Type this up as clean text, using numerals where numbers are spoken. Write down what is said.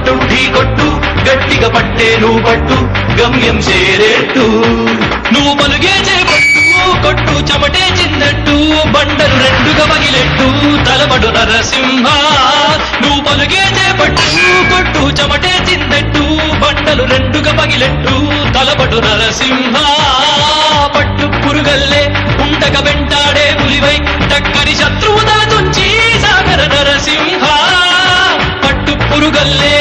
పట్టు ఢీ కొట్టు గట్టిగా పట్టేను పట్టు గమ్యం చేరేట్టు నువ్వు పలుగే చేపట్టు కొట్టు చెమటే చిందట్టు బండలు రెండుగా పగిలెట్టు తలబడు నరసింహ నువ్వు పలుగే చేపట్టు కొట్టు చెమటే చిందట్టు బండలు రెండుగా పగిలెట్టు తలబడు నరసింహ పట్టు పురుగల్లే ఉండగ వెంటాడే పులివై టక్కరి శత్రువు తల తుంచి సాగర నరసింహ పట్టు పురుగల్లే